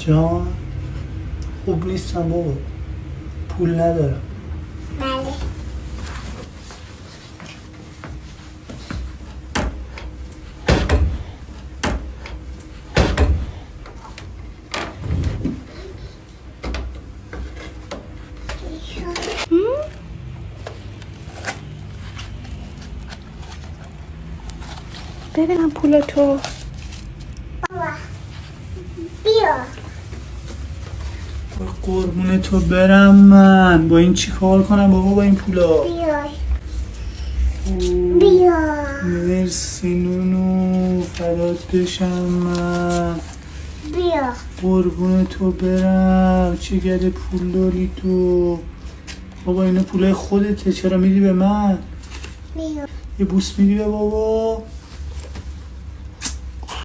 جان خوب نیستم بابا، پول ندارم. بله. ببینم پول تو. بابا بیا. قربون تو برم من. با این چی کار کنم بابا با این پولا؟ بیای. بیا. مرسی نونو، فدات بشم من. بیا. قربون تو برم. چه گله پول داری تو بابا؟ اینا پولای خودته، چرا میدی به من؟ بیا. یه بوس میدی به بابا؟